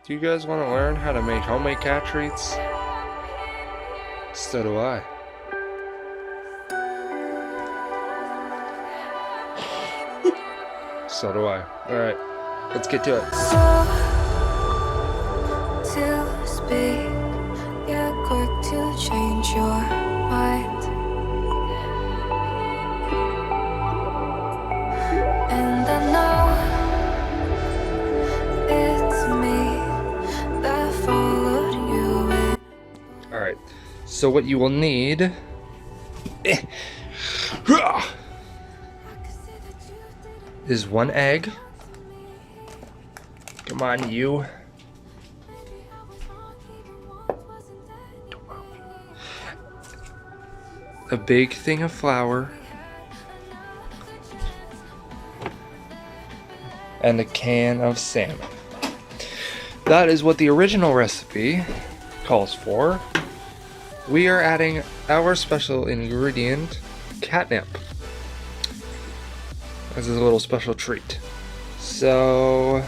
Do you guys want to learn how to make homemade cat treats? So do I. So do I. Alright, let's get to it. To speak, you're quick to change your mind. And I know it's me that followed you in. Alright, so what you will need is 1 egg. Come on, you. A big thing of flour. And a can of salmon. That is what the original recipe calls for. We are adding our special ingredient, catnip. This is a little special treat. So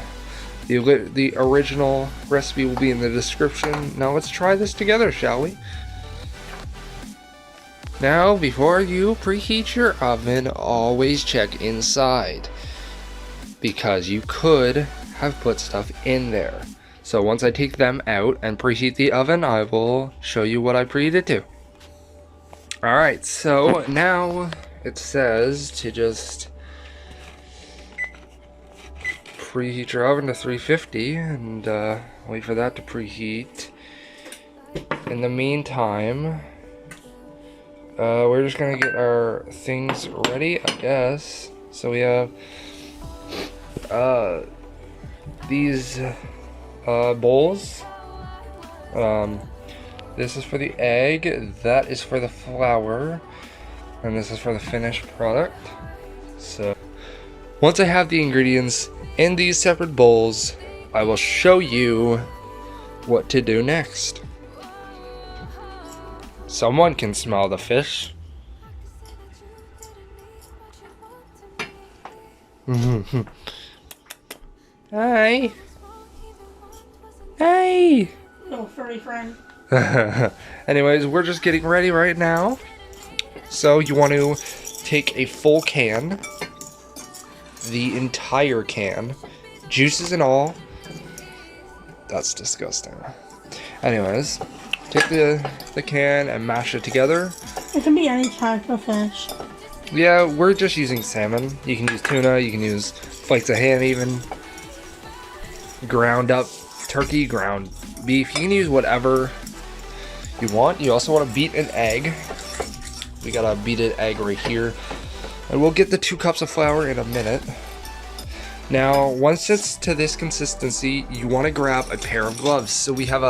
the original recipe will be in the description. Now let's try this together, shall we? Now, before you preheat your oven, always check inside, because you could have put stuff in there. So once I take them out and preheat the oven, I will show you what I preheated to. Alright, so now it says to just preheat your oven to 350 and wait for that to preheat. In the meantime, we're just gonna get our things ready, I guess. So we have these bowls. This is for the egg, that is for the flour, and this is for the finished product. So once I have the ingredients in these separate bowls, I will show you what to do next. Someone can smell the fish. Hi. Hey. Little furry friend. Anyways, we're just getting ready right now. So you want to take a full can, the entire can, juices and all. That's disgusting. Anyways, take the can and mash it together. It can be any type of fish. Yeah, we're just using salmon. You can use tuna, you can use flakes of ham even. Ground up turkey, ground beef. You can use whatever you want. You also want to beat an egg. We got a beaten egg right here. And we'll get the 2 cups of flour in a minute. Now, once it's to this consistency, you want to grab a pair of gloves. So we have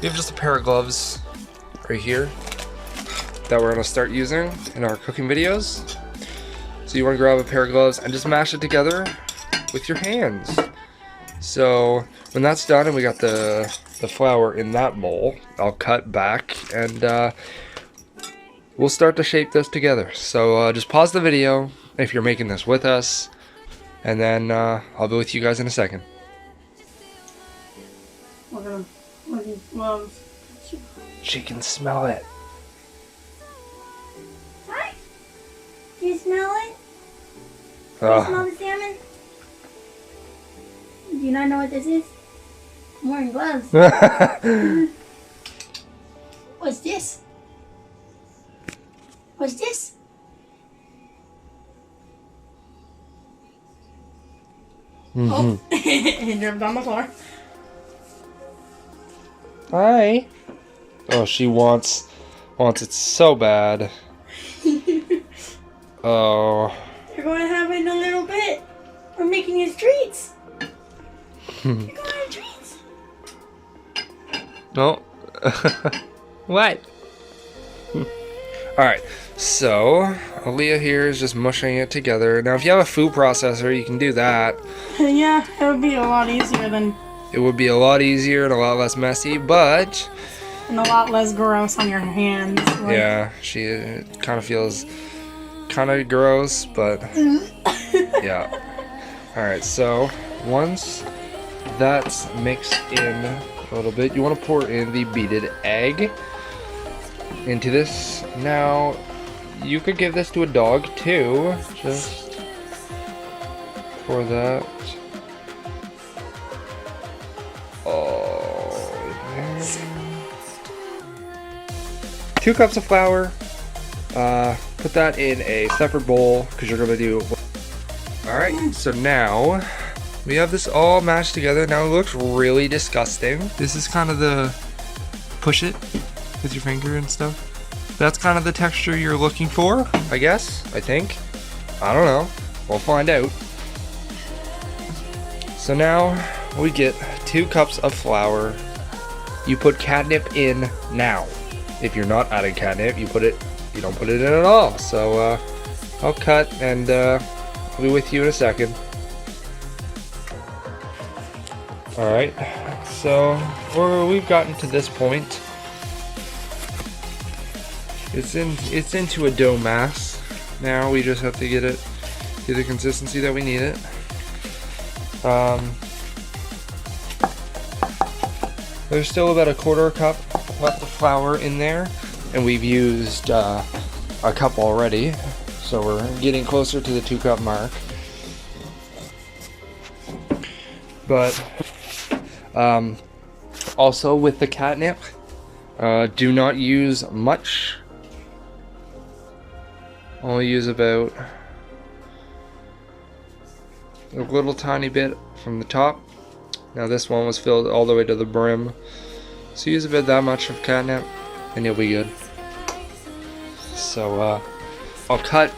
just a pair of gloves right here that we're going to start using in our cooking videos. So you want to grab a pair of gloves and just mash it together with your hands. So when that's done and we got the flour in that bowl, I'll cut back and we'll start to shape this together. So just pause the video if you're making this with us, and then I'll be with you guys in a second. Look at him. Look at his gloves. She can smell it. Hi. Do you smell it? Do you smell the salmon? Do you not know what this is? I'm wearing gloves. What's this? What's this? Oh, it dripped on the floor. Hi. Oh, she wants it so bad. Oh. You're going to have it in a little bit. We're making his treats. You're going to have treats. No. What? Alright, so Aaliyah here is just mushing it together. Now, if you have a food processor, you can do that. Yeah, it would be a lot easier than... It would be a lot easier and a lot less messy, but... And a lot less gross on your hands. Like... Yeah, she kind of feels kind of gross, but... Yeah. Alright, so once that's mixed in a little bit, you want to pour in the beaten egg into this. Now, you could give this to a dog too. Just pour that. Oh, there. 2 cups of flour. Put that in a separate bowl because you're gonna do. Alright, so now we have this all mashed together. Now it looks really disgusting. This is kind of the push it with your finger and stuff. That's kind of the texture you're looking for, I guess. I think. I don't know. We'll find out. So now we get 2 cups of flour. You put catnip in now. If you're not adding catnip, you don't put it in at all. So I'll cut and I'll be with you in a second. Alright, so we've gotten to this point. It's into a dough mass. Now we just have to get it to the consistency that we need it. There's still about a 1/4 cup left of flour in there, and we've used a cup already, so we're getting closer to the 2 cup mark. But also with the catnip, do not use much. Only use about a little tiny bit from the top. Now this one was filled all the way to the brim, so use about that much of catnip and you'll be good. So I'll cut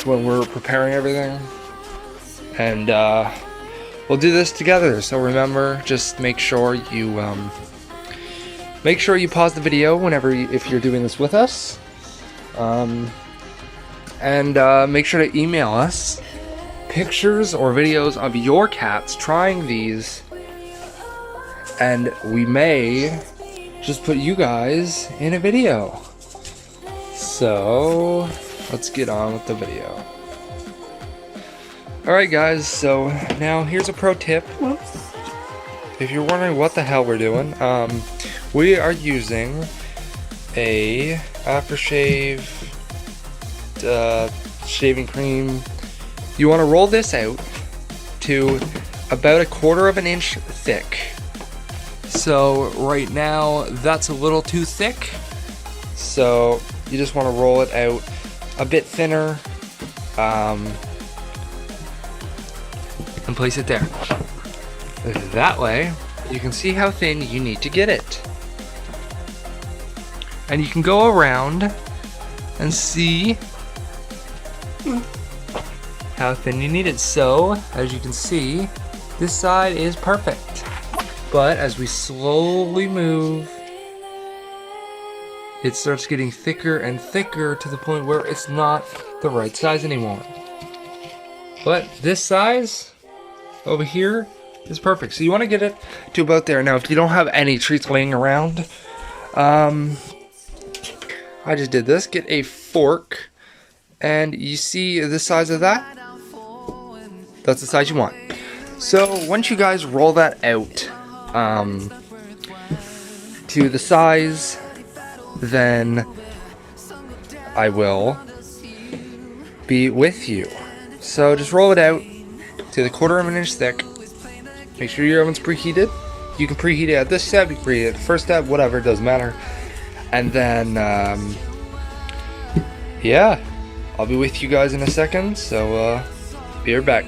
when we're preparing everything, and we'll do this together. So remember, just make sure you pause the video whenever if you're doing this with us, and make sure to email us pictures or videos of your cats trying these, and we may just put you guys in a video. So let's get on with the video. Alright guys, so now here's a pro tip. If you're wondering what the hell we're doing, we are using a aftershave shaving cream. You want to roll this out to about 1/4 of an inch thick. So right now that's a little too thick, so you just want to roll it out a bit thinner, and place it there. That way you can see how thin you need to get it, and you can go around and see how thin you need it. So as you can see, this side is perfect, but as we slowly move, it starts getting thicker and thicker to the point where it's not the right size anymore. But this size over here is perfect. So you want to get it to about there. Now if you don't have any treats laying around, I just did this. Get a fork, and you see the size of that? That's the size you want. So once you guys roll that out to the size, then I will be with you. So just roll it out to the 1/4 of an inch thick. Make sure your oven's preheated. You can preheat it at this step, you can preheat it at the first step, whatever, it doesn't matter. And then yeah, I'll be with you guys in a second, so be right back.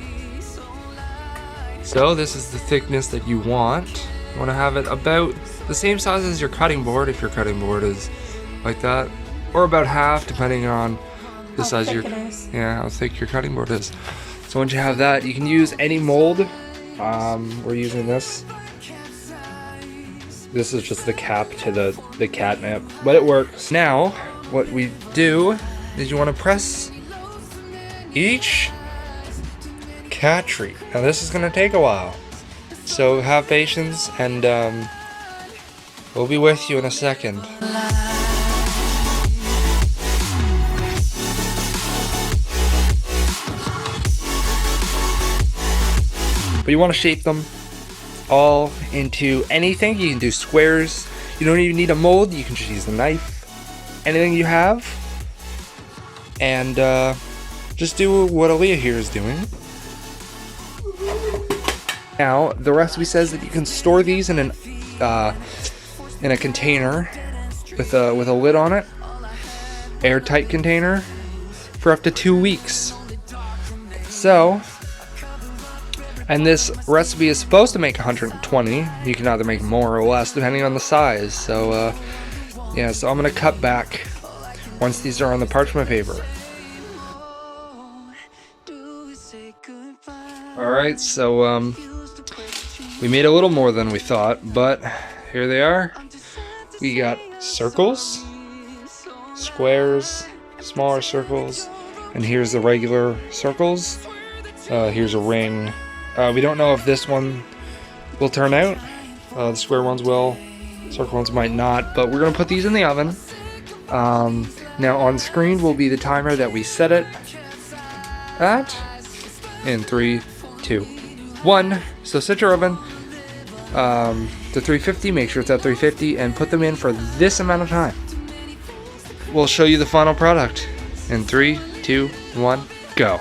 So this is the thickness that you want. You want to have it about the same size as your cutting board, if your cutting board is like that, or about half, depending on the size of your, how thick your cutting board is. So once you have that, you can use any mold. We're using this. This is just the cap to the catnip, but it works. Now, what we do is you want to press each cat treat. Now this is going to take a while, so have patience, and we'll be with you in a second. But you want to shape them all into anything. You can do squares. You don't even need a mold. You can just use the knife. Anything you have. And just do what Aaliyah here is doing. Now, the recipe says that you can store these in a container with a lid on it, airtight container, for up to 2 weeks. So, and this recipe is supposed to make 120. You can either make more or less depending on the size. So, yeah. So I'm gonna cut back once these are on the parchment paper. All right. So we made a little more than we thought, but here they are. We got circles, squares, smaller circles, and here's the regular circles. Here's a ring. We don't know if this one will turn out. The square ones will, circle ones might not, but we're gonna put these in the oven. Now on screen will be the timer that we set it at in 3, 2, 1. So set your oven to 350, make sure it's at 350, and put them in for this amount of time. We'll show you the final product in 3, 2, 1, go.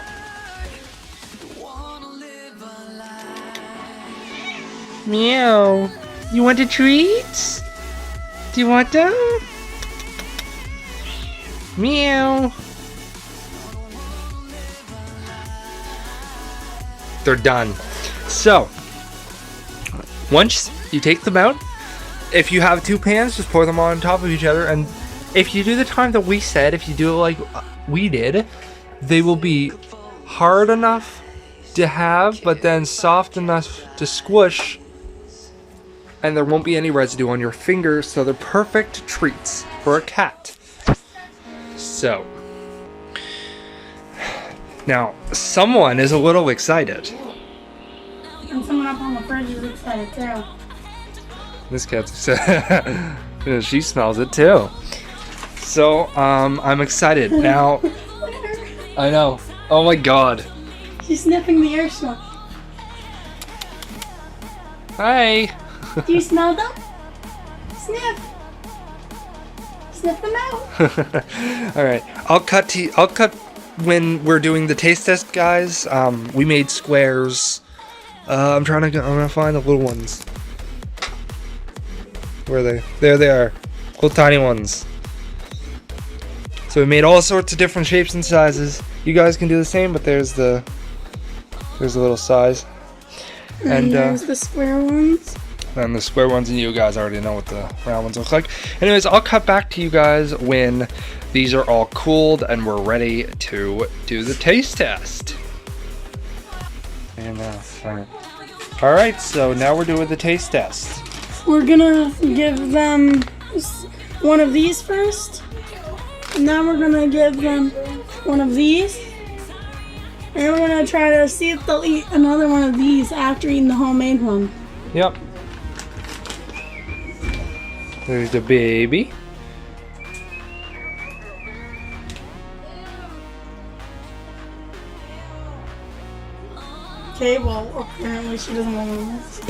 Meow. You want a treat? Do you want them? Meow. They're done. So, once you take them out, if you have 2 pans, just pour them on top of each other. And if you do the time that we said, if you do it like we did, they will be hard enough to have, but then soft enough to squish. And there won't be any residue on your fingers, so they're perfect treats for a cat. So, now someone is a little excited. And someone up on the fridge is excited too. This cat's excited. She smells it too. So, I'm excited now. Look at her. I know. Oh my god. She's sniffing the air smell. Hi. Do you smell them? Sniff. Sniff them out. All right. I'll cut when we're doing the taste test, guys. We made squares. I'm gonna find the little ones. Where are they? There they are. Little tiny ones. So we made all sorts of different shapes and sizes. You guys can do the same, but there's the little size. And there's the square ones. And the square ones, and you guys already know what the round ones look like. Anyways, I'll cut back to you guys when these are all cooled and we're ready to do the taste test. And all right, so now we're doing the taste test. We're gonna give them one of these first. And now we're gonna give them one of these. And we're gonna try to see if they'll eat another one of these after eating the homemade one. Yep. There's the baby. Okay, well, apparently she doesn't want this.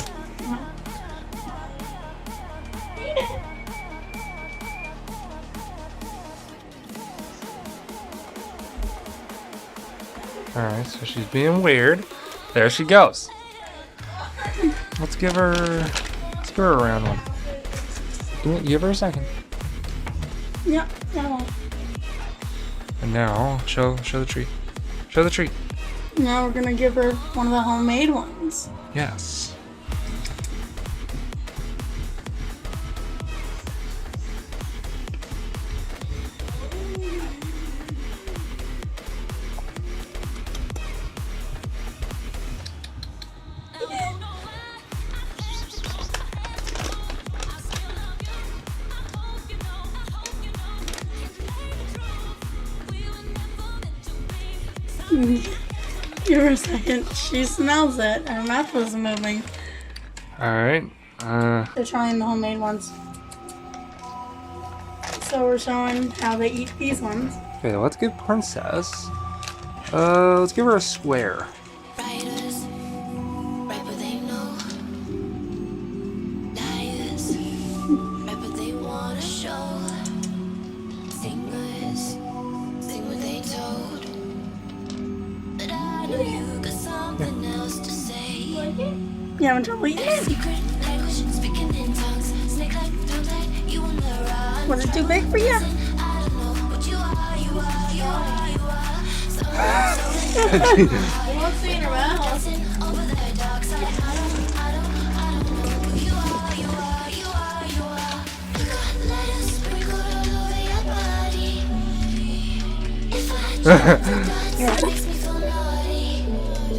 Alright, so she's being weird. There she goes. Let's give her a round one. Give her a second. Yep, that one. And now, show the treat. Show the treat. Now we're gonna give her one of the homemade ones. Yes. Give her a second. She smells it. Her mouth was moving. Alright. They're trying the homemade ones. So we're showing how they eat these ones. Okay, let's give Princess. Let's give her a square. Writers, right where they know. You having trouble eating it? Was it too big for you?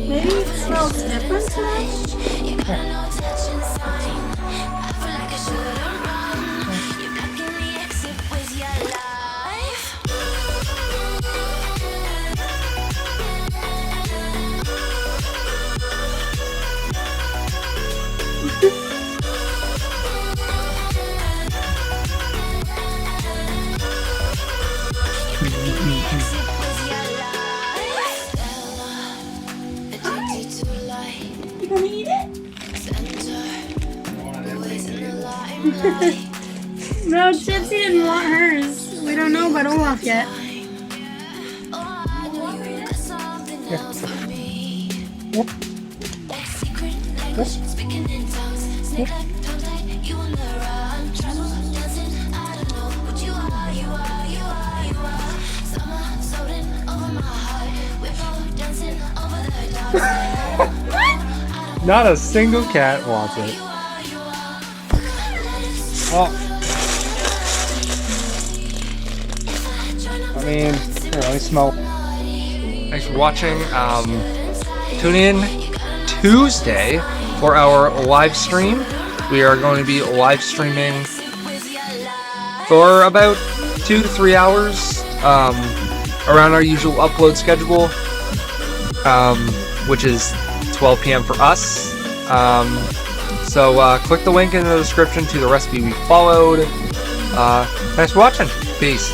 Maybe it smells different today. You gonna eat it? No, Chitsy didn't want hers. We don't know about Olaf yet. Not a single cat wants it. Oh. I mean, here, let me smell. Thanks for watching. Tune in Tuesday for our live stream. We are going to be live streaming for about 2 to 3 hours around our usual upload schedule, which is 12 p.m. for us. So click the link in the description to the recipe we followed. Thanks for watching. Peace.